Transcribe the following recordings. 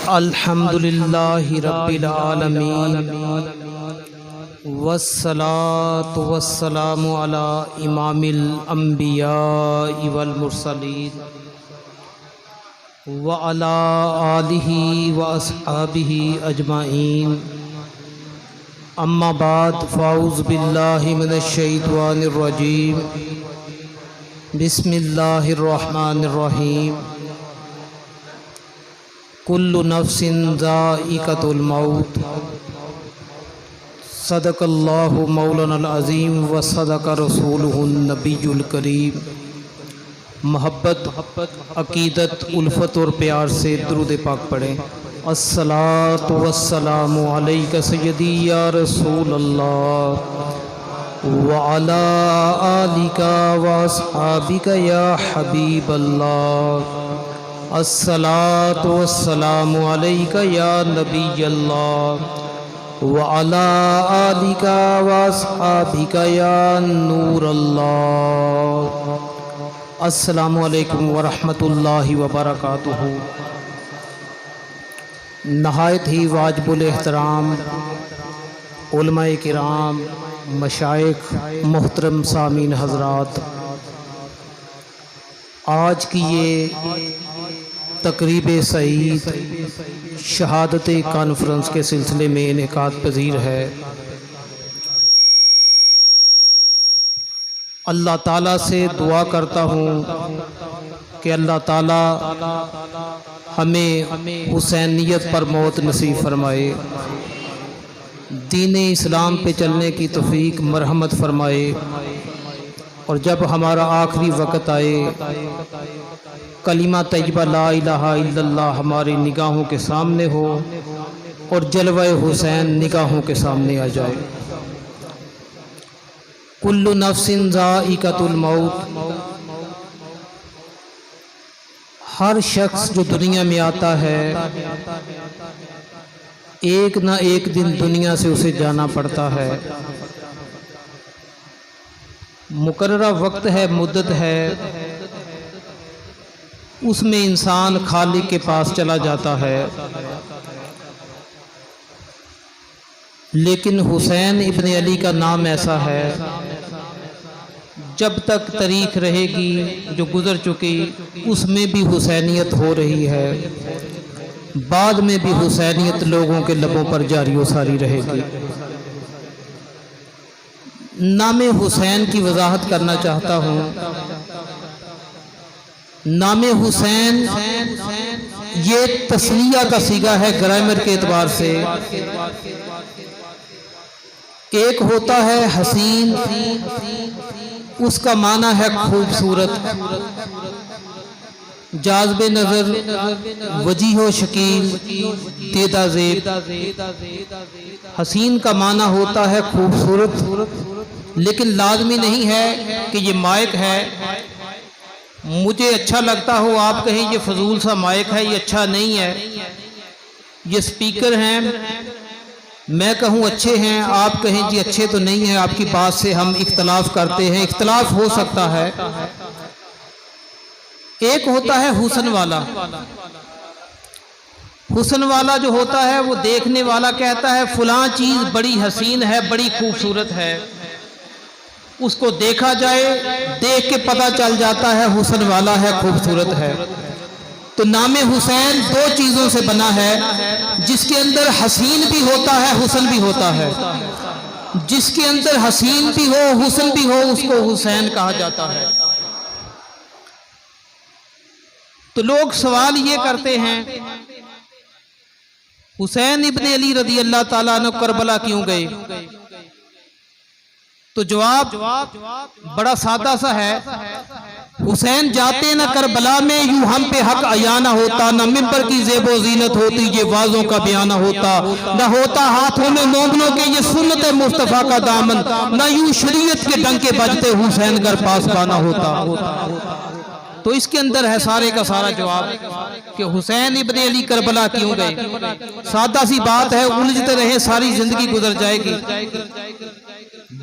अल्हम्दुलिल्लाहि रब्बिल आलमीन वस्सलातु वस्सलामु अला इमामिल अंबिया वल मुरसलीन व अला आलिहि व अस्हाबिहि अजमाइन। अम्मा बाद फ़ाऊज़ु बिल्लाहि मिनश शैतानिर रजीम। बिस्मिल्लाहिर रहमानिर रहीम। कुल्लु नफ्सिन ज़ाइक़तुल मौत। सदक़ल्लाहु मौलानल अज़ीम व सदक़ रसूलुहुन नबियुल करीम। मोहब्बत, अक़ीदत, उल्फ़त और प्यार से दुरूद पाक पढ़ें। अस्सलातु वस्सलामु अलैका सय्यदी या रसूल अल्लाह व अला आलिका व अस्हाबिका या हबीब अल्लाह। अस्सलातु वस्सलामु अलैका या नबी अल्लाह व अला आलिका व अस्हाबिका या नूर अल्लाह। अस्सलामु अलैकुम व रहमतुल्लाहि व बरकातुहू। नहायत ही वाजिबुल एहतराम उलमाए किराम, मशाइख, मोहतरम सामीन हज़रात, आज की ये तकरीब सईद शहादत कॉन्फ्रेंस के सिलसिले में इनेकाद पजीर है। अल्लाह ताला से दुआ करता हूँ कि अल्लाह ताला हमें हुसैनियत पर मौत नसीब फरमाए, दीन इस्लाम पे चलने की तौफीक मरहमत फरमाए, और जब हमारा आखिरी वक़्त आए कलिमा तैयबा ला इलाहा इल्लल्लाह हमारी निगाहों के सामने हो और जलवा हुसैन निगाहों के सामने आ जाए। कुल्लु नफ्सिन ज़ाइक़तुल मौत। हर शख्स जो दुनिया में आता है एक ना एक दिन दुनिया से उसे जाना पड़ता है। मुकर्ररा वक्त है, मुद्दत है, उसमें इंसान खालिक के पास चला जाता है। लेकिन हुसैन इब्न अली का नाम ऐसा है, जब तक तारीख रहेगी जो गुज़र चुकी उसमें भी हुसैनियत हो रही है, बाद में भी हुसैनियत लोगों के लबों पर जारी व सारी रहेगी। नामे हुसैन की वजाहत करना चाहता हूँ। नामे हुसैन ये तस्निया का सीगा है ग्रामर के एतबार से। एक होता है हसीन, उसका माना है खूबसूरत, जाज़बे नज़र, वजीह शकील, तेदा ज़ेब। हसीन का माना होता है खूबसूरत, लेकिन लाजमी नहीं है कि ये माइक है। मुझे अच्छा लगता हो आप कहें ये फजूल सा माइक है, ये अच्छा नहीं है। ये स्पीकर हैं, मैं कहूँ अच्छे हैं, आप कहें जी अच्छे तो नहीं है। आपकी बात से हम इख्तलाफ करते हैं, इख्तलाफ हो सकता है। एक होता है हुस्न वाला। हुस्न वाला जो होता है वो देखने वाला कहता है फलां चीज़ बड़ी हसीन है, बड़ी खूबसूरत है। उसको देखा जाए, देख के पता चल जाता है हुस्न वाला है, खूबसूरत है। तो नामे हुसैन दो चीज़ों से बना है, जिसके अंदर हसीन भी होता है, हुस्न भी होता है। जिसके अंदर हसीन भी हो, हुस्न भी हो, उसको हुसैन कहा जाता है। तो लोग सवाल ये करते हैं हुसैन इब्न अली रज़ी अल्लाह ताला अन्हु करबला क्यों गए? तो जवाब बड़ा सादा सा है। हुसैन जाते न करबला में यूं हम पे हक अयाना होता, न मिंबर की ज़ेबो ज़ीनत होती ये वाज़ों का बयाना होता, न होता हाथों में मोमनों के ये सुन्नत मुस्तफ़ा का दामन, न यूं शरीयत के डंके बजते हुसैन घर पास पाना होता। तो इसके अंदर है सारे का सारा जवाब कि हुसैन इब्न अली करबला क्यों गए। सादा सी बात है, उलझते रहे सारी जिंदगी गुजर जाएगी।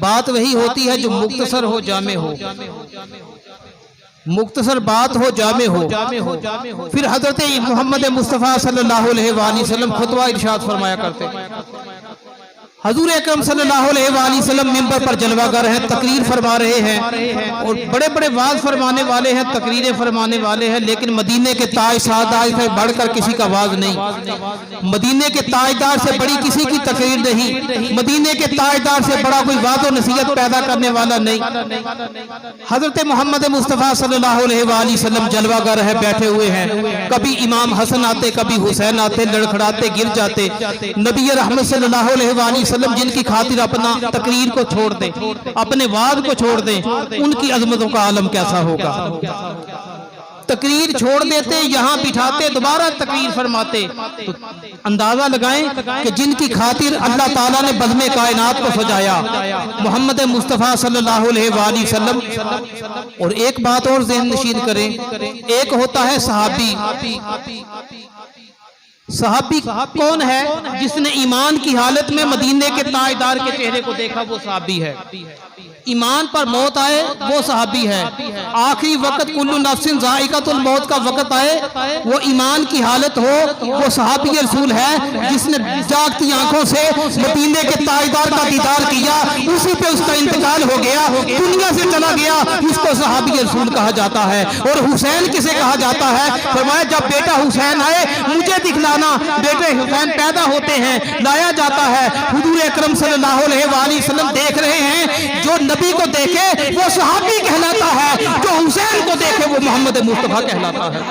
बात वही होती है जो मुख्तसर हो, जामे हो। मुख्तसर बात हो जामे हो। फिर हजरत मोहम्मद मुस्तफ़ा सल्लल्लाहु अलैहि वसल्लम खुतबा इरशाद फरमाया करते। हजूर अकरम सल्लल्लाहु अलैहि वसल्लम मिंबर पर जलवागर हैं, तकरीर फरमा रहे हैं और बड़े बड़े वाज फरमाने वाले हैं, तकरीरें फरमाने वाले हैं, लेकिन मदीने के ताज सादार से बढ़कर किसी का वाज नहीं, मदीने के ताजदार से बड़ी किसी की तकरीर नहीं, मदीने के ताजदार से बड़ा कोई वाज और नसीहत पैदा करने वाला नहीं। हजरत मोहम्मद मुस्तफ़ा सल्लल्लाहु अलैहि वसल्लम जलवागर है, बैठे हुए हैं। कभी इमाम हसन आते, कभी हुसैन आते, लड़खड़ाते गिर जाते। नबी रहमत सल्लल्लाहु अलैहि वसल्लम जिनकी खातिर अपना तकरीर को छोड़ दें, अपने वाद को छोड़ दें, उनकी अजमतों का आलम कैसा होगा। तकरीर छोड़ देते, यहाँ बिठाते, दोबारा तकरीर फरमाते, तो अंदाजा लगाएं कि जिनकी खातिर अल्लाह ताला ने बज़्म कायनात को सजाया, मोहम्मद मुस्तफ़ा सल्लल्लाहु अलैहि वसल्लम। और एक बात और ज़हन नशीन करें, एक होता है सहाबी। सहाबी कौन है? जिसने ईमान की हालत में मदीने के ताजदार के चेहरे को देखा, वो सहाबी है। ईमान पर मौत आए, वो सहाबी है। आखिरी वक्त कुल्लु नफ्सिन ज़ाइक़तुल मौत का वक्त आए, वो ईमान की हालत हो, वो सहाबी रसूल है जिसने जागती आंखों से मदीने के ताजदार का दीदार किया, उसी पे उसका इंतकाल हो गया, दुनिया से चला गया, इसको सहाबी रसूल कहा जाता है। और हुसैन किसे कहा जाता है? फरमाया जब बेटा हुसैन आए मुझे दिखलाना। बेटे हुसैन पैदा होते हैं, लाया जाता है, हुजूर अकरम सल्लल्लाहु अलैहि वसल्लम देख रहे हैं, जो नबी को देखे वो सहाबी कहलाता है, जो हुसैन को देखे वो मोहम्मद मुस्तफ़ा कहलाता है।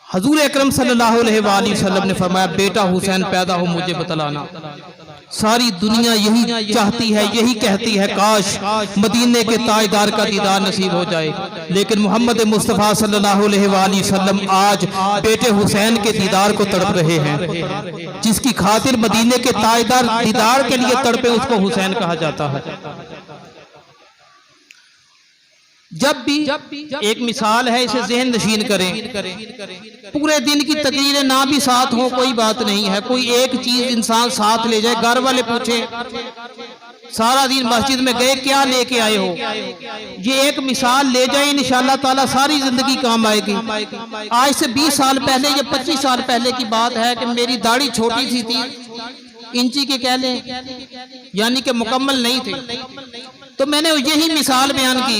हजूर अकरम सल्लल्लाहु अलैहि वसल्लम ने फरमाया बेटा हुसैन पैदा हो मुझे बतलाना। सारी दुनिया यही चाहती है, यही कहती है, काश मदीने के ताजदार का दीदार नसीब हो जाए। लेकिन मोहम्मद मुस्तफ़ा सल्लल्लाहु अलैहि वसल्लम आज बेटे हुसैन के दीदार को तड़प रहे हैं। जिसकी खातिर मदीने के ताजदार दीदार के लिए तड़पे, उसको हुसैन कहा जाता है। जब भी एक मिसाल है, इसे ज़हन नशीन करें। पूरे दिन की तकरीरें ना भी साथ हो कोई बात नहीं है, कोई एक चीज इंसान साथ ले जाए। घर वाले पूछे सारा दिन मस्जिद में गए, क्या लेके आए हो? ये एक मिसाल ले जाए, इंशाअल्लाह ताला सारी जिंदगी काम आएगी। आज से 20 साल पहले या 25 साल पहले की बात है कि मेरी दाढ़ी छोटी सी थी, इंची के कह लें, यानी कि मुकम्मल नहीं थे। तो मैंने यही मिसाल बयान की।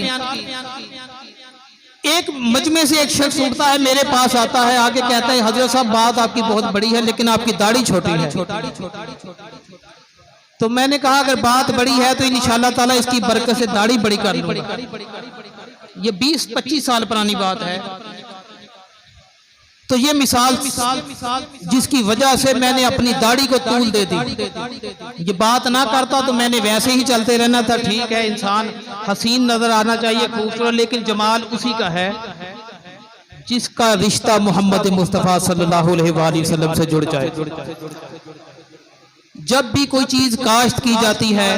एक मजमे से एक शख्स उठता है, मेरे पास आता है, आगे कहता है हजरत साहब बात आपकी बहुत बड़ी है लेकिन आपकी दाढ़ी छोटी है। तो मैंने कहा अगर बात बड़ी है तो इंशाअल्लाह ताला इसकी बरकत से दाढ़ी बड़ी कर लूंगा। ये 20-25 साल पुरानी बात है। तो ये मिसाल जिसकी वजह से मैंने अपनी दाढ़ी को तूल दे दी। ये बात ना करता तो मैंने वैसे ही चलते रहना था। ठीक है, इंसान हसीन नजर आना चाहिए, खूबसूरत, लेकिन जमाल उसी का है जिसका रिश्ता मोहम्मद मुस्तफ़ा सल्लल्लाहु अलैहि वसल्लम से जुड़ जाए। जब भी कोई चीज काश्त की जाती है,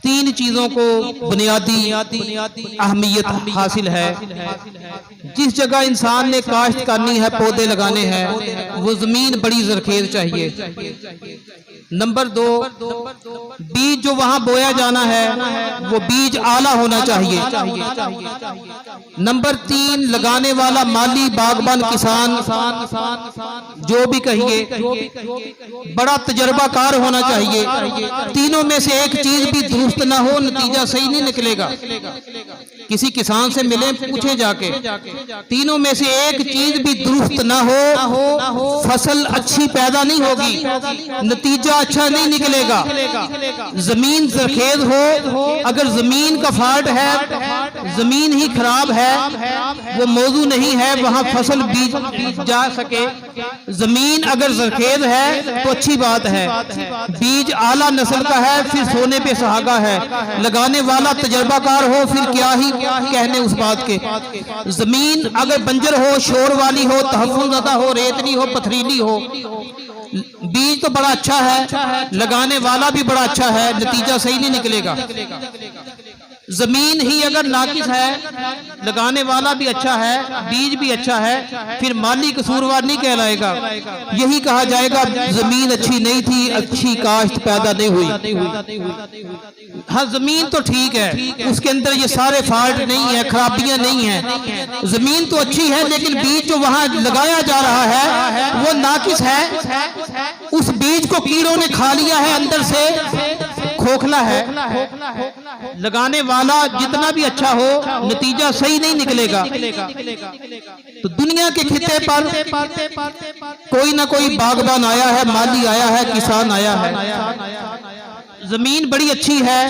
3 चीजों को बुनियादी अहमियत हासिल है। जिस जगह इंसान ने काश्त करनी है, पौधे लगाने हैं, वो जमीन बड़ी जरखेज चाहिए। नंबर 2, बीज जो वहां बोया जाना है वो बीज आला होना चाहिए। नंबर 3, लगाने वाला माली, बागबान, किसान, जो भी कहिए, बड़ा तजर्बाकार होना चाहिए। तीनों में से एक चीज भी दुरुस्त ना हो, नतीजा सही नहीं निकलेगा। किसी किसान से मिले, पूछे जाके, तीनों में से एक चीज भी दुरुस्त ना हो, फसल अच्छी पैदा नहीं होगी, नतीजा अच्छा नहीं निकलेगा। जमीन जरखेज हो, अगर जमीन का फॉल्ट है, जमीन ही खराब है, वो मौजू नहीं है वहां फसल बीज जा सके। जमीन अगर जरखेज है तो अच्छी बात है, बीज आला नस्ल का है, फिर सोने पे सुहागा है, लगाने वाला तजर्बाकार हो, फिर क्या ही कहने उस बात के। जमीन अगर बंजर हो, शोर वाली हो, तहफ़्फ़ुज़ ज़दा हो, रेतली हो, पथरीली हो, बीज तो बड़ा अच्छा है, लगाने वाला भी बड़ा अच्छा है, नतीजा सही नहीं निकलेगा। जमीन ही अगर नाकिस है, लगाने वाला भी अच्छा है, बीज भी अच्छा है, फिर माली कसूरवार नहीं कहलाएगा। यही कहा जाएगा जमीन अच्छी नहीं थी, अच्छी काश्त पैदा नहीं हुई। हाँ, जमीन तो ठीक है, उसके अंदर ये सारे फॉल्ट नहीं है, खराबियां नहीं है, जमीन तो अच्छी है, लेकिन बीज जो वहां लगाया जा रहा है वो नाकिस है। उस बीज को कीड़ों ने खा लिया है, अंदर से खोखला है। लगाने वाला जितना भी अच्छा हो, नतीजा सही नहीं निकलेगा। तो दुनिया के खिते पर कोई ना कोई बागबान आया है, माली आया है, किसान आया है। जमीन बड़ी अच्छी है,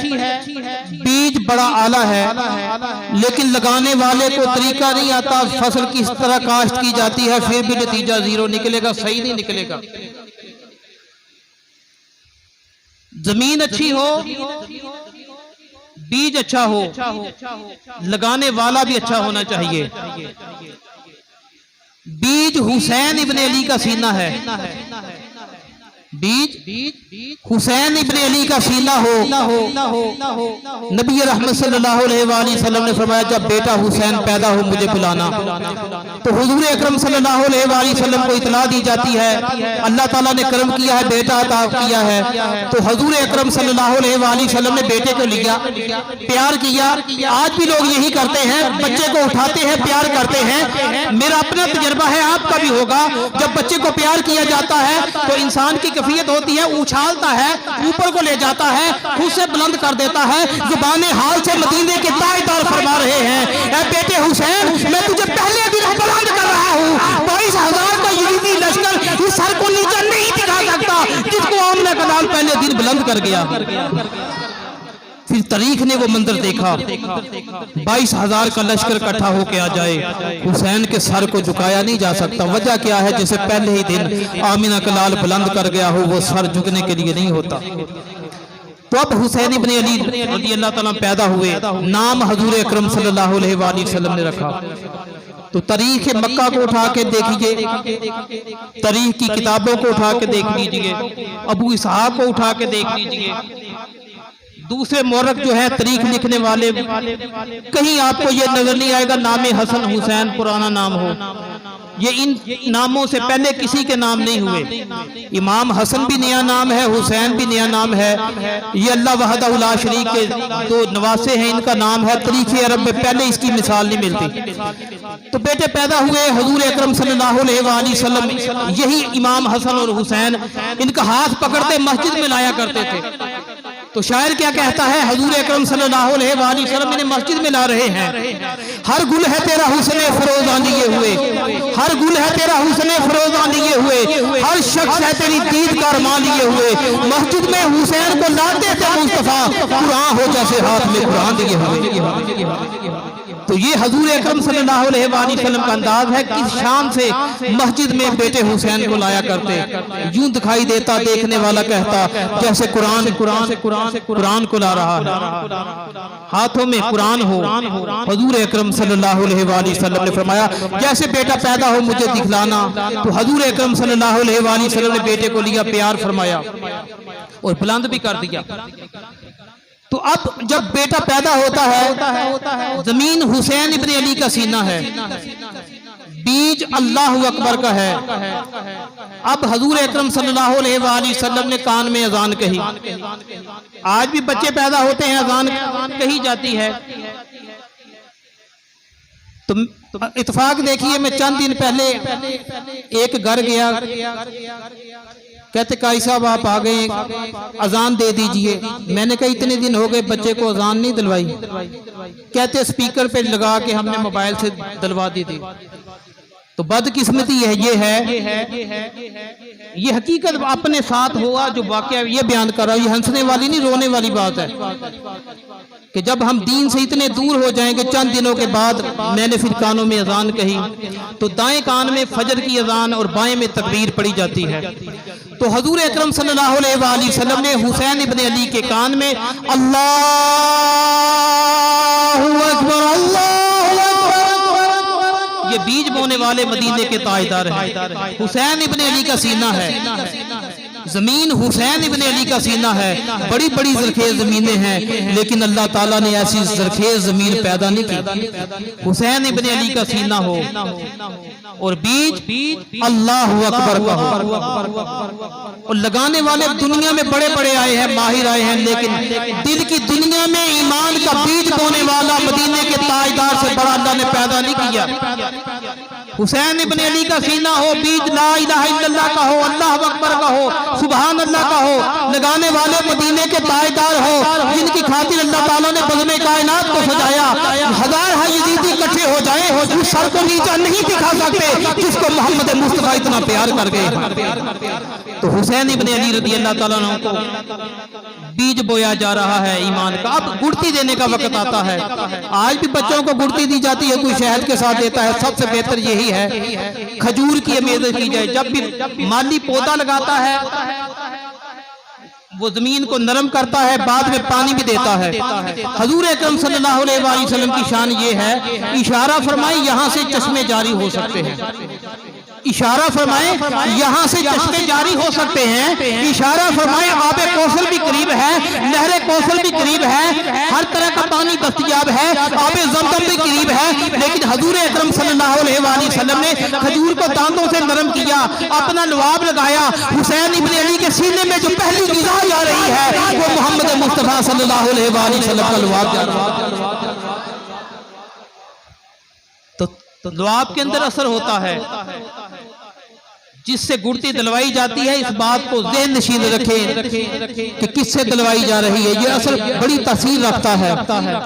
बीज बड़ा आला है, लेकिन लगाने वाले को तरीका नहीं आता, फसल किस तरह काश्त की जाती है, फिर भी नतीजा जीरो निकलेगा, सही नहीं निकलेगा। जमीन अच्छी हो, बीज अच्छा हो, लगाने वाला भी अच्छा होना चाहिए। बीज हुसैन इब्न अली का सीना है, बीज हुसैन इब्न अली का सीना हो। नबी रहमत सल्लल्लाहु अलैहि वसल्लम ने फरमाया, जब बेटा हुसैन पैदा हो मुझे बुलाना। तो हुजूर अकरम सल्लल्लाहु अलैहि वसल्लम को इतला दी जाती है, अल्लाह ताला ने करम किया है, बेटा अता किया है। तो हुजूर अकरम सल्लल्लाहु अलैहि वसल्लम ने बेटे को लिया, प्यार किया। आज भी लोग यही करते हैं, बच्चे को उठाते हैं, प्यार करते हैं। मेरा अपना तजर्बा है, आपका भी होगा। जब बच्चे को प्यार किया जाता है तो इंसान की कैफियत होती है, उछालता है, ऊपर को ले जाता है, खुद से बुलंद कर देता है। जुबाने हाल से मदीने के ताजदार फरमा रहे हैं, ऐ बेटे हुसैन, मैं तुझे पहले दिन बुलंद कर रहा हूँ। 22,000 का यजीदी लश्कर इस सर को नीचे नहीं दिखा सकता जिसको आमना का नाम पहले दिन बुलंद कर गया। फिर तारीख ने वो मंजर देखा, 22,000 का लश्कर इकट्ठा होके आ जाए, हुसैन के सर को झुकाया नहीं जा सकता। वजह क्या है? जैसे पहले ही दिन आमिना का लाल बुलंद कर गया हो, वो सर झुकने के लिए नहीं होता। तो अब हुसैन इब्न अली रज़ियल्लाहु ताला पैदा हुए, नाम हुजूर अकरम सल्लल्लाहु अलैहि वसल्लम ने रखा। तो तारीख मक्का को उठा के देखिए, तारीख की किताबों को उठा के देख लीजिए, अबू इसहाक को उठा के देख लीजिए, दूसरे मौरख जो है तारीख लिखने वाले, कहीं आपको ये नजर नहीं आएगा नाम हसन हुसैन पुराना नाम हो। ये इन नामों से पहले किसी के नाम नहीं हुए। इमाम हसन भी नया नाम है, हुसैन भी नया नाम है। ये अल्लाह वहदहु ला शरीक के जो नवासे हैं, इनका नाम है। तारीख अरब में पहले इसकी मिसाल नहीं मिलती। तो बेटे पैदा हुए, हुजूर अकरम सल्लल्लाहु अलैहि वसल्लम यही इमाम हसन और हुसैन इनका हाथ पकड़ते मस्जिद में लाया करते थे। तो शायर क्या कहता है, हुजूर अकरम सल्लल्लाहु अलैहि वसल्लम इन्हें मस्जिद में ला रहे हैं। हर गुल है तेरा हुस्ने फरोज़ां लिए हुए, हर गुल है तेरा हुस्ने फरोज़ां लिए हुए, हर शख्स है तेरी दीद का अरमान लिए हुए। मस्जिद में हुसैन को लाते थे मुस्तफा, कुरान हो जैसे हाथ में कुरान दिए हुए। तो ये हुजूर अकरम सल्लल्लाहु अलैहि वसल्लम का अंदाज है कि शान से मस्जिद में बेटे हुसैन को लाया करते। यूं दिखाई देता, देखने वाला कहता जैसे कुरान को ला रहा है, हाथों में कुरान हो। हुजूर अकरम सल्लल्लाहु अलैहि वसल्लम ने फरमाया, जैसे बेटा पैदा हो मुझे दिखलाना। तो हुजूर अकरम सल्लल्लाहु अलैहि वसल्लम ने बेटे को लिया, प्यार फरमाया और बुलंद भी कर दिया। तो अब जब बेटा पैदा होता है, जमीन हुसैन इब्न अली का सीना है, बीज अल्लाह अकबर का है। अब हुजूर अकरम सल्लल्लाहु अलैहि वसल्लम ने कान में अजान कही। आज भी बच्चे पैदा होते हैं, अजान कही जाती है। तो इत्तेफाक देखिए, मैं चंद दिन पहले एक घर गया, कहते काई साहब आप आ गए, अजान दे दीजिए। मैंने कहा इतने दिन हो गए बच्चे को अजान नहीं दिलवाई। कहते स्पीकर पे लगा के हमने मोबाइल से दिलवा दी थी। तो बदकिस्मती ये हकीकत अपने साथ हुआ जो वाकया ये बयान कर रहा हूं। ये हंसने वाली नहीं, रोने वाली बात है कि जब हम दीन से इतने दूर हो जाएंगे। चंद दिनों के बाद मैंने फिर कानों में अजान कही, तो दाएं कान में फजर की अजान और बाएं में तकबीर पड़ी जाती है। तो हुजूर अकरम सल्लल्लाहु अलैहि वसल्लम ने हुसैन इब्न अली के कान में अल्लाहु अकबर, अल्लाहु अकबर, ये बीज बोने वाले मदीने के ताजदार हैं। हुसैन इब्न अली का सीना है। जमीन हुसैन इब्ने अली का सीना है, बड़ी बड़ी जरखेज जमीनें हैं, लेकिन अल्लाह ताला ने ऐसी जरखेज जमीन पैदा नहीं की। हुसैन इब्ने अली का सीना हो और बीज अल्लाह अकबर का हो। और लगाने वाले दुनिया में बड़े बड़े आए हैं, माहिर आए हैं, लेकिन दिल की दुनिया में ईमान का बीज बोने वाला मदीने के ताजदार से बड़ा अल्लाह ने पैदा नहीं किया। हुसैन इब्ने अली का सीना हो, बीज ला इलाहा इल्लल्लाह का हो, अल्लाह अकबर का हो, सुभान अल्लाह का हो, लगाने वाले मदीने के ताजदार हो, जिनकी खातिर अल्लाह ताला ने बज़्म कायनात को सजाया। हजार यजीदी इकट्ठे हो जाए, उस सर को नीचा नहीं दिखा सकते जिसको मोहम्मद मुस्तफा इतना प्यार कर गए। तो हुसैन इब्ने अली रज़ी अल्लाह ताला अन्हु को बीज बोया जा रहा है ईमान का। अब गुड़ती देने का वक्त आता है। आज भी बच्चों को गुड़ती दी जाती है, कोई शहद के साथ देता है। सबसे बेहतर यही है खजूर की अमेज़त की जाए। जब भी माली पौधा लगाता है वो जमीन को नरम करता है, बाद में पानी भी देता है। हजूर अकरम सल्लल्लाहु अलैहि वसल्लम की शान ये है, इशारा फरमाए यहाँ से चश्मे जारी हो सकते हैं। इशारा फरमाए यहाँ से चश्मे जारी हो सकते हैं। इशारा फरमाए आबे कौशल भी करीब है, नहरे कौशल भी करीब है, हर तरह का पानी दस्तयाब है, आबे ज़मज़म भी करीब है। लेकिन हजूर अकरम सल्लल्लाहु अलैहि वसल्लम ने खजूर को दांतों से नरम किया, अपना लुआब लगाया। हुसैन इब्ने अली के सीने में जो पहली ग़िज़ा जा रही है वो मोहम्मद मुस्तफा सल्लल्लाहु अलैहि वसल्लम का लुआब जा रहा है। तो लुआब के अंदर असर होता है जिससे गुड़ती दिलवाई जाती है। इस बात को ज़हन नशीन रखें कि किससे दिलवाई जा रही है, ये असर बड़ी तासीर रखता है।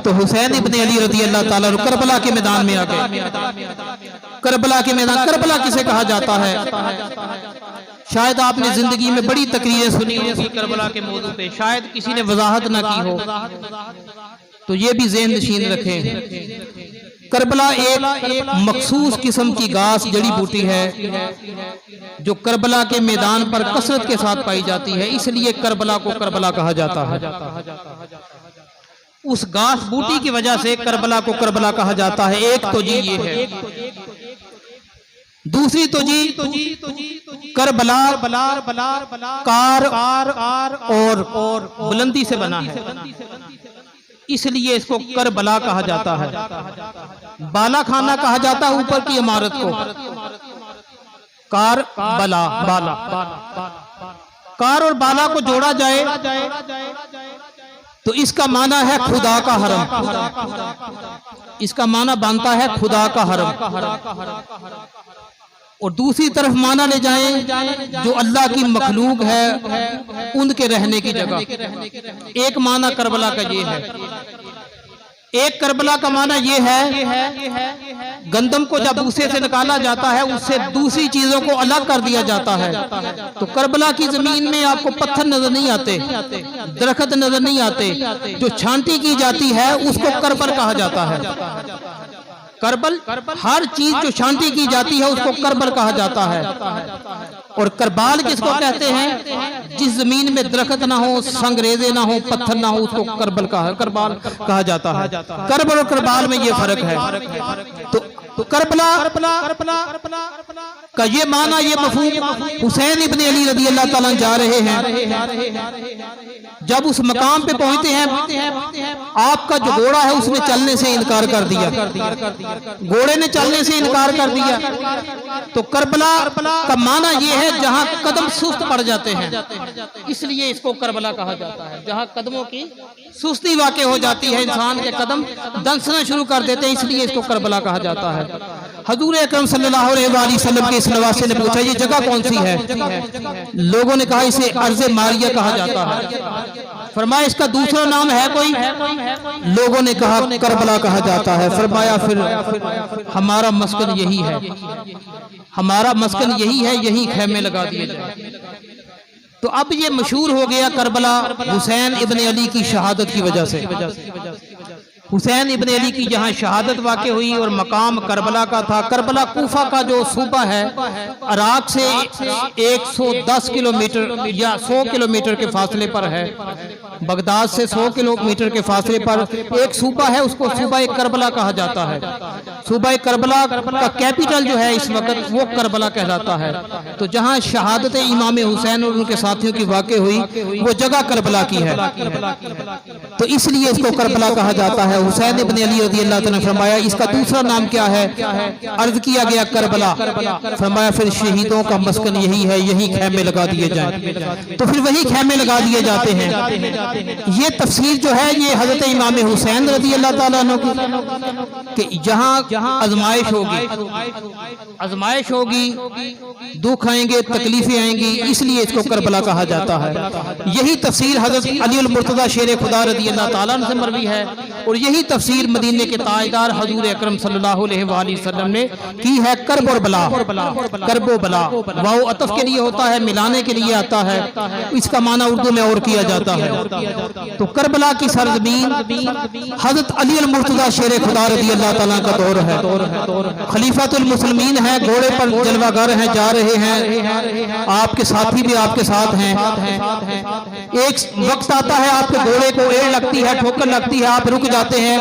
तो हुसैन इब्ने अली रज़ी अल्लाह ताला अन्हु करबला के मैदान में आ गए। करबला के मैदान, करबला किसे कहा जाता है? शायद आपने जिंदगी में बड़ी तकरीरें सुनी होंगी करबला के मौजू पे, शायद किसी ने वजाहत ना की हो, तो ये भी ज़हन नशीन रखें। करबला एक मखसूस किस्म की घास जड़ी बूटी है जो करबला के मैदान पर कसरत के साथ पाई जाती है, इसलिए करबला को करबला कहा जाता है। उस घास बूटी की वजह से करबला को करबला कहा जाता है। एक तो जी ये है, दूसरी तो जी करबला कार और बुलंदी से बना है, इसलिए इसको करबला कहा जाता है। बाला खाना कहा जाता है ऊपर की इमारत को, कार बला बाला। कार और बाला को जोड़ा जाए तो इसका माना है खुदा का हरम, इसका माना बनता है खुदा का हरम। और दूसरी तरफ माना ले जाएं जो अल्लाह की मखलूक है उनके रहने की जगह। एक माना करबला का ये है। एक करबला का माना ये है गंदम को जब भूसे से निकाला जाता है उससे दूसरी चीजों को अलग कर दिया जाता है। तो करबला की जमीन में आपको पत्थर नजर नहीं आते, दरख्त नजर नहीं आते, जो छांटी की जाती है उसको करबल कहा जाता है। करबल हर चीज जो शांति की जाती है उसको करबल कहा जाता है। और करबाल किसको कहते हैं? जिस जमीन में दरख्त ना हो, संगरेजे ना हो, पत्थर ना हो, उसको करबल करबाल कहा जाता है। करबल और करबाल में ये फर्क है। तो करबला का ये माना, ये मफहूम हुसैन इब्ने अली रज़ी अल्लाह ताला जा रहे हैं। जब उस मकाम पे पहुंचते हैं, आपका जो घोड़ा है उसने चलने से इनकार कर दिया, घोड़े ने चलने से इनकार कर दिया। तो करबला का माना ये है जहां कदम सुस्त पड़ जाते हैं, इसलिए इसको करबला कहा जाता है। जहां कदमों की सुस्ती वाक़ई हो जाती है, इंसान के कदम दंसना शुरू कर देते हैं, इसलिए इसको करबला कहा जाता है। हजूर अकरम सल्लल्लाहु अलैहि वसल्लम के इस नवासे ने पूछा ये जगह कौन सी है? लोगों ने कहा इसे अर्ज़े मारिया कहा जाता है। फरमाया इसका दूसरा नाम है कोई? लोगों ने कहा करबला कहा जाता है। फरमाया फिर हमारा मस्कन यही है, हमारा मस्कन यही है, यही खेमे लगा दिए जाए। तो अब ये मशहूर हो गया करबला हुसैन इब्ने अली की शहादत की वजह से। हुसैन इब्न अली की जहाँ शहादत वाक़ हुई और मकाम करबला का था। करबला कूफा का जो सूबा है, इराक से 110 किलोमीटर या 100 किलोमीटर के फासले पर है। बगदाद से 100 किलोमीटर के फासले पर एक सूबा है, उसको सूबा करबला कहा जाता है। सूबा करबला का कैपिटल जो है इस वक्त वो करबला कहलाता है। तो जहाँ शहादत इमाम हुसैन और उनके साथियों की वाक़ हुई वो जगह करबला की है, तो इसलिए इसको करबला कहा जाता है। हुसैन इब्न अली रज़ियल्लाहु अन्हु ने फरमाया इसका दूसरा नाम क्या है? अर्ज किया गया करबला। फरमाया फिर शहीदों का मस्कन यही है, यही खेमे लगा दिए जाए। तो फिर वही खेमे लगा दिए जाते हैं। ये तफसीर जो है ये हजरत इमाम हुसैन रज़ियल्लाहु ताला अन्हु की कि जहाँ आजमाइश होगी, दुख आएंगे, तकलीफें आएंगी, इसलिए इसको करबला कहा जाता है। यही तफसीर हजरत अली अल मुर्तज़ा शेर खुदा रज़ियल्लाहु ताला अन्हु से मरवी है और यही तफसीर मदीने के ताजदार हजूर अकरम सल्लल्लाहु अलैहि वसल्लम ने की है। करब और बला, करबो बला वाओ अतफ के लिए होता है, मिलाने के लिए आता है, इसका माना उर्दू में और किया जाता है। तो करबला की सरजमीन हजरत अली अल मुर्तज़ा शेर खुदा रज़ियल्लाहु ताला का दौर है। खलीफातुल मुस्लिमीन है, घोड़े पर जलवागर हैं, जा रहे हैं, आपके साथी भी आपके साथ हैं। एक वक्त आता है आपके घोड़े को एड़ लगती है, ठोकर लगती है, आप रुक जाते हैं।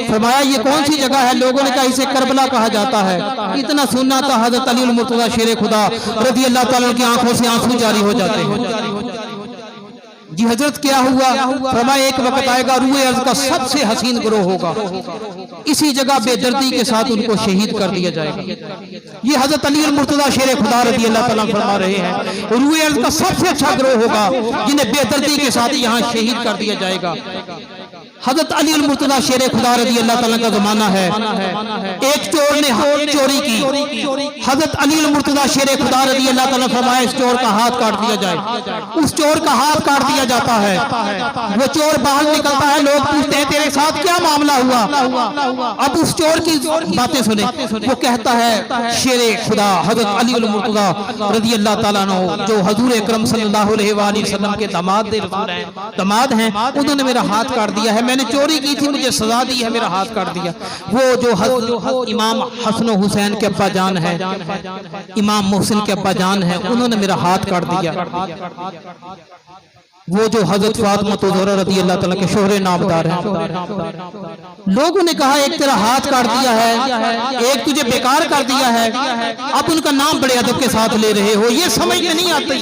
फरमाया ये कौन सी जगह है? लोगों ने कहा इसे करबला कहा जाता है। इतना सुनना था हजरत अली अल मुर्तज़ा शेर खुदा रज़ियल्लाहु ताला की आंखों से आंसू जारी हो जाते हैं। जी हजरत क्या हुआ? फरमाया एक वक्त आएगा रूए अर्ज़ का सबसे हसीन ग्रोह होगा, इसी जगह बेदर्दी के साथ उनको शहीद कर दिया जाएगा। ये हजरत अली अल मुर्तज़ा शेर खुदा रज़ियल्लाहु ताला फरमा रहे हैं रूए अर्ज़ का सबसे अच्छा ग्रोह होगा जिन्हें बेदर्दी के साथ यहाँ शहीद कर दिया जाएगा। हजरत अली अल मुर्तज़ा शेर खुदा रज़ियल्लाहु ताला का ज़माना है। एक चोर ने चोरी की, हजरत अली अल मुर्तज़ा शेर खुदा रज़ियल्लाहु ताला फरमाया इस चोर का हाथ काट दिया जाए। उस चोर का हाथ काट दिया जाता है। वो चोर बाहर निकलता है, लोग पूछते हैं तेरे साथ क्या मामला हुआ? अब उस चोर की बातें सुने। वो कहता है शेर खुदा हजरत अली अल मुर्तज़ा रज़ियल्लाहु ताला अन्हु जो हजूर अकरम सल्लल्लाहु अलैहि वसल्लम के दामाद हैं, उन्होंने मेरा हाथ काट दिया है। मैंने चोरी की थी, मुझे सजा दी है, मेरा हाथ काट दिया। वो जो इमाम हसन हुसैन के अब्बा जान है, इमाम मोहसिन के अब्बा जान है, उन्होंने मेरा हाथ काट दिया। वो जो हजरत फातिमा ज़हरा रज़ियल्लाहु ताला के शोहरे नामदार हैं। लोगों ने कहा एक तेरा हाथ काट दिया है, एक तुझे बेकार कर दिया है, अब उनका नाम बड़े अदब के साथ ले रहे हो, ये समझ में नहीं आती।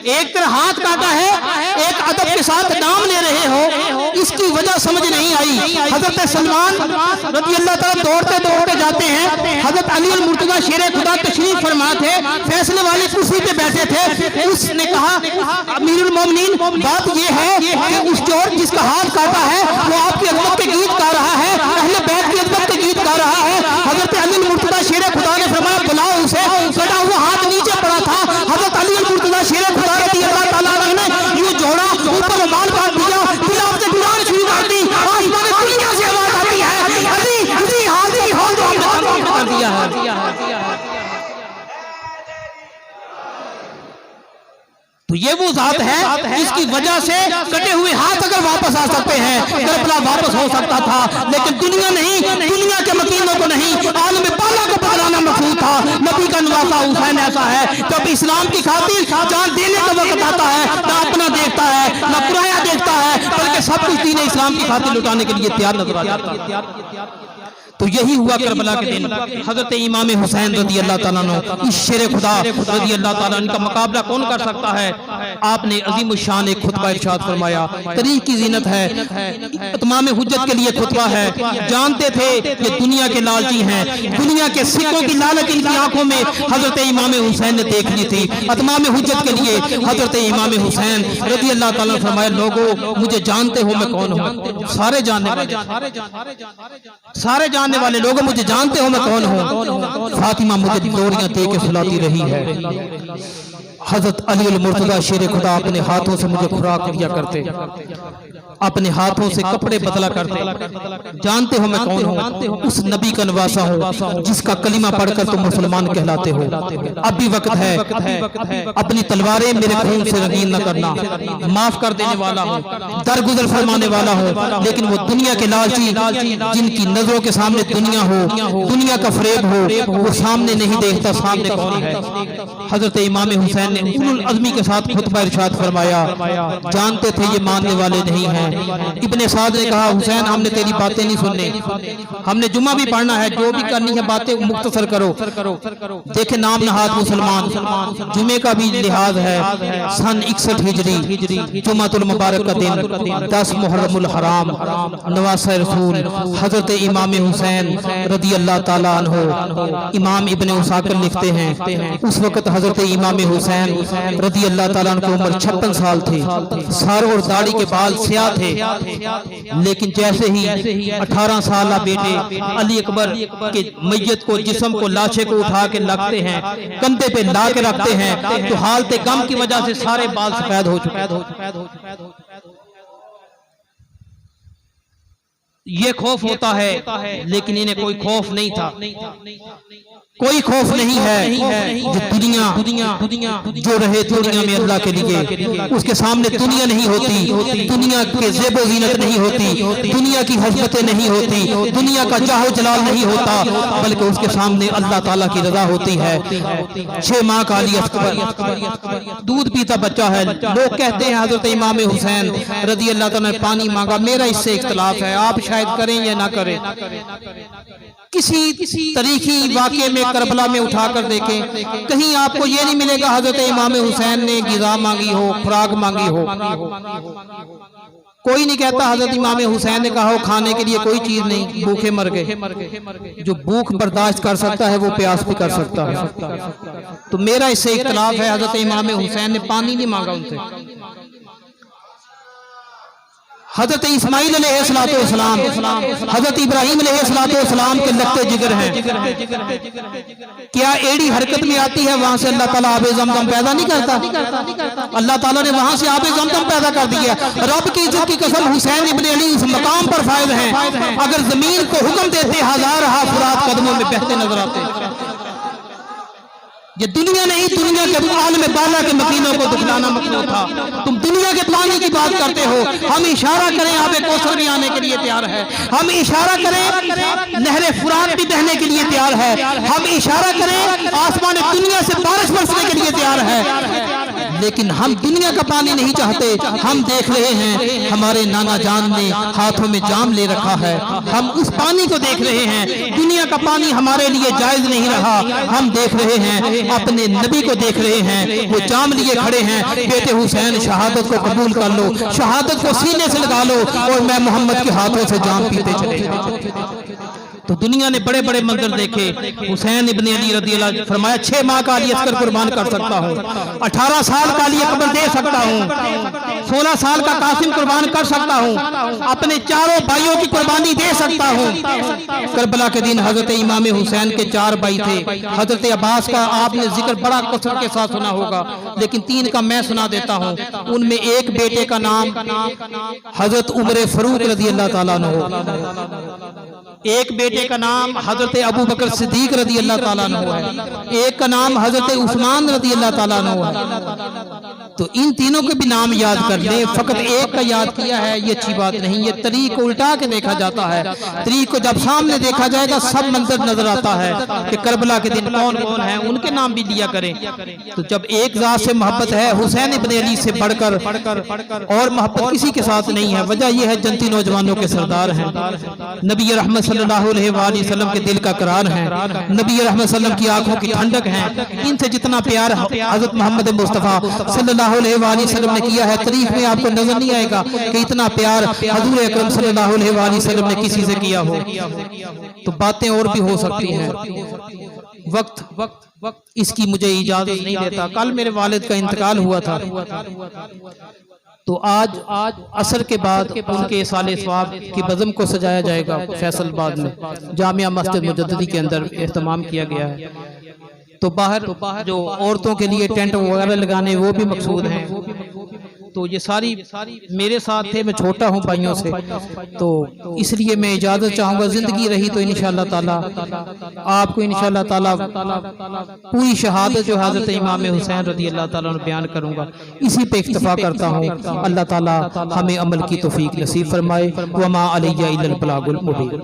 एक तेरा हाथ काटा है, एक अदब के साथ नाम ले रहे हो, इसकी वजह समझ नहीं आई। हजरत सलमान रज़ियल्लाहु ताला दौड़ते दौड़ते जाते हैं। हजरत अली अल मुर्तज़ा शेर खुदा तशरीफ फरमा थे, फैसले वाली कुर्सी पे बैठे थे। उसने कहा अमीरुल मोमिनीन बात ये है कि उस चोर जिसका हाथ काटा है वो आपकी अज़मत के गीत गा रहा है, अहले बैत की अज़मत के गीत गा रहा है। हजरत अली अल मुर्तज़ा शेर खुदा ने फरमाया बुलाओ उसे। कटा हुआ हाथ नीचे पड़ा था। हजरत अली अल मुर्तज़ा शेर खुदा रज़ियल्लाहु ताला अन्हु ने यूं जोड़ा, ऊपर रुमाल बांध दिया, गुलाब से गुलाब शुरू कर दी। आसमान दुनिया से आवाज आती है अली अली हाजी हो जो हमने कर दिया है। तो ये वो जात है जिसकी वजह से कटे हुए हाथ अगर वापस आ सकते हैं, करबला वापस हो सकता था, लेकिन दुनिया नहीं, दुनिया के मकीनों को नहीं, आलम बाला को पकड़ाना मकसूद था। नबी का नवासा हुसैन ऐसा है जब इस्लाम की खातिर जान देने का वक्त आता है, ना अपना देखता है ना पराया देखता है, बल्कि सब कुछ दीन इस्लाम की खातिर लुटाने के लिए तैयार नजर आ जाता है। तो यही हुआ करबला के दिन। हजरत इमाम हुसैन रज़ियल्लाहु ताला अन्हु इस शेर खुदा रज़ियल्लाहु ताला अन्हु का मुकाबला कौन कर सकता है? आपने अजीम शान एक खुतबा इरशाद फरमाया, तरीक़ की ज़ीनत है, इत्माम हुज्जत के लिए खुतबा है। जानते थे ये दुनिया के लालची हैं, दुनिया के सिक्कों की लालच इनकी आंखों में हजरत इमाम हुसैन ने देख ली थी। इत्माम हुज्जत के लिए हजरत इमाम हुसैन रज़ियल्लाहु ताला अन्हु फरमाया लोगों मुझे जानते हो मैं कौन हूँ? सारे जानने वाले लोग मुझे जानते हो मैं कौन हूँ? फातिमा मुझे लोरियां दे के सुलाती रही है। हजरत अली अल मुर्तज़ा शेर खुदा अपने हाथों से मुझे खुराक दिया करते। अपने हाथों से कपड़े बदला करते, जानते हो मैं कौन हूँ, उस नबी का नवासा हूँ जिसका कलिमा पढ़कर तुम मुसलमान कहलाते हो। अब भी वक्त है, अपनी तलवारें मेरे खून से रंगीन न करना। माफ कर देने वाला हूँ, दरगुजर फरमाने वाला हूँ, लेकिन वो दुनिया के लालची जिनकी नजरों के सामने दुनिया हो, दुनिया का फरेब हो, वो सामने नहीं देखता सामने कौन है। हजरत इमाम हुसैन ने उलुल अज़मी के साथ खुतबा इरशाद फरमाया, जानते थे ये मानने वाले नहीं हैं। इब्ने साद ने कहा, हुसैन हमने तेरी बातें नहीं सुननी, हमने जुम्मा भी पढ़ना है, जो भी करनी है बातें मुख्तसर करो। देखे नाम नहाद मुसलमान, जुमे का भी लिहाज है, सन 61 हिजरी, जुम्मतुल मुबारक का दिन 10 मुहर्रमुल हराम, नवासा रसूल हजरत इमाम हुसैन रदी अल्लाह ताला अन्हो। इमाम इब्ने उसाकिर लिखते हैं, उस वक्त हजरत इमाम हुसैन रदी अल्लाह ताला अन्हो की उम्र 56 साल थी। सर और दाढ़ी के बाल स्याह थे, लेकिन जैसे ही 18 साल बेटे अली अकबर के मैयत को, जिस्म को, लाशे को उठा के लगते हैं, कंधे पे ला के रखते हैं, तो हालते गम की वजह से सारे बाल सफेद हो चुके। ये खौफ होता है, लेकिन इन्हें कोई खौफ नहीं था, कोई खौफ नहीं है। जो दुनिया जो रहे दुनिया में अल्लाह के लिए, उसके सामने दुनिया नहीं होती, दुनिया के ज़ेबो ज़ीनत नहीं होती, दुनिया की हज़रतें नहीं होती, दुनिया का जाहो जलाल नहीं होता, बल्कि उसके सामने अल्लाह ताला की रज़ा होती है। 6 माह का अली अस्कर दूध पीता बच्चा है। लोग कहते हैं हजरत इमाम हुसैन रज़ी अल्लाह ताला ने पानी मांगा, मेरा इससे इख्तिलाफ है, आप शायद करें या ना करें। किसी तरीकी वाक़े में करबला में उठाकर देखें, कहीं आपको ये नहीं मिलेगा हजरत इमाम हुसैन ने गिज़ा मांगी हो, खुराक मांगी हो। कोई नहीं कहता हजरत इमाम हुसैन ने कहा हो खाने के लिए कोई चीज नहीं, भूखे मर गए। जो भूख बर्दाश्त कर सकता है वो प्यास भी कर सकता है। तो मेरा इससे इख्तिलाफ है, हजरत इमाम हुसैन ने पानी नहीं मांगा उनसे। हजरत इस्माइल अलैहिस्सलाम, हजरत इब्राहिम अलैहिस्सलाम के लगते जिगर हैं। क्या एड़ी हरकत में आती है, वहां से अल्लाह ताला आबे ज़मज़म पैदा नहीं करता? अल्लाह ताला ने वहां से आबे ज़मज़म पैदा कर दिया। रब की इज्जत की कसम, हुसैन इब्ने अली इस मकाम पर फायद हैं, अगर जमीन को हुक्म देते हजार फुरात कदमों में बहते नजर आते। ये दुनिया नहीं, दुनिया के आलम बाला के मकीनों को दिखलाना मकरूह था। तुम दुनिया के पानी की बात करते हो, हम इशारा करें आबे कौसर भी आने के लिए तैयार है, हम इशारा करें नहरे फुरात भी बहने के लिए तैयार है, हम इशारा करें आसमान दुनिया से बारिश बरसने के लिए तैयार है। लेकिन हम दुनिया का पानी नहीं चाहते। हम देख रहे हैं हमारे नाना जान ने हाथों में जाम ले रखा है, हम उस पानी को देख रहे हैं। दुनिया का पानी हमारे लिए जायज नहीं रहा। हम देख रहे हैं, अपने नबी को देख रहे हैं, वो जाम लिए खड़े हैं, बेटे हुसैन शहादत को कबूल कर लो, शहादत को सीने से लगा लो और मैं मोहम्मद के हाथों से जाम पीते चले। तो दुनिया ने बड़े बड़े मंजर देखे। हुसैन इब्ने अली रज़ी अल्लाह फरमाया 6 माह का अली अस्कर कुर्बान कर सकता हूँ, 18 साल का अली अकबर दे सकता हूँ, 16 साल का कासिम कुर्बान कर सकता हूँ, अपने चारों भाइयों की कुर्बानी दे सकता हूँ। करबला के दिन हजरत इमाम हुसैन के 4 भाई थे। हजरत अब्बास का आपने जिक्र बड़ा कसरत के साथ सुना होगा, लेकिन 3 का मैं सुना देता हूँ। उनमें एक बेटे का नाम हजरत उमर फरूक रज़ी अल्लाह ताला अन्हु, एक बेटे का नाम हजरत अबू बकर सिद्दीक रज़ी अल्लाह ताला अन्हु है, एक का नाम हजरत उस्मान रज़ी अल्लाह ताला अन्हु है। तो इन तीनों के भी नाम याद कर ले, फकत एक का याद किया है, ये अच्छी बात नहीं। ये तरीक उल्टा के देखा जाता है। तरीक को जब सामने देखा जाएगा सब मंजर नजर आता है कि करबला के दिन कौन कौन है, उनके नाम भी लिया करें। तो जब एक जात से मोहब्बत है, हुसैन इब्ने अली से बढ़कर और मोहब्बत किसी के साथ नहीं है। वजह यह है जनती नौजवानों के सरदार हैं, नबी रहमत सल्लल्लाहु अलैहि वसल्लम के दिल का करार है, नबी रहमत सल्लल्लाहु की आंखों की ठंडक है। इनसे जितना प्यार हजरत मोहम्मद मुस्तफा सल्लल्लाहु अलैहि वसल्लम ने किया है, तारीफ में आपको नजर नहीं आएगा कि इतना प्यार हजूर अकरम सल्लल्लाहु अलैहि वसल्लम ने किसी से किया हो। तो बातें और भी हो सकती हैं, वक्त इसकी मुझे इजाजत नहीं देता। कल मेरे वालिद का इंतकाल हुआ था, तो आज असर के बाद उनके साले सवाब की बज़म को सजाया जाएगा फैसलाबाद में, जामिया मस्जिद मुजद्ददी के अंदर एहतमाम किया गया है। तो बाहर जो औरतों के लिए टेंट वगैरह लगाने वो भी मकसूद हैं। तो ये सारी मेरे साथ थे, मैं छोटा हूँ भाइयों से, तो इसलिए मैं इजाज़त चाहूँगा। ज़िंदगी रही तो इंशाअल्लाह ताला आपको इंशाअल्लाह ताला पूरी शहादत जो हज़रत इमाम हुसैन रज़ी अल्लाह ताला ने बयान करूँगा, इसी पे इक्तफ़ा करता हूँ। अल्लाह ताला हमें अमल की तौफ़ीक नसीब फरमाए। वमा अलैया इल्लल बलागुल मुबीन।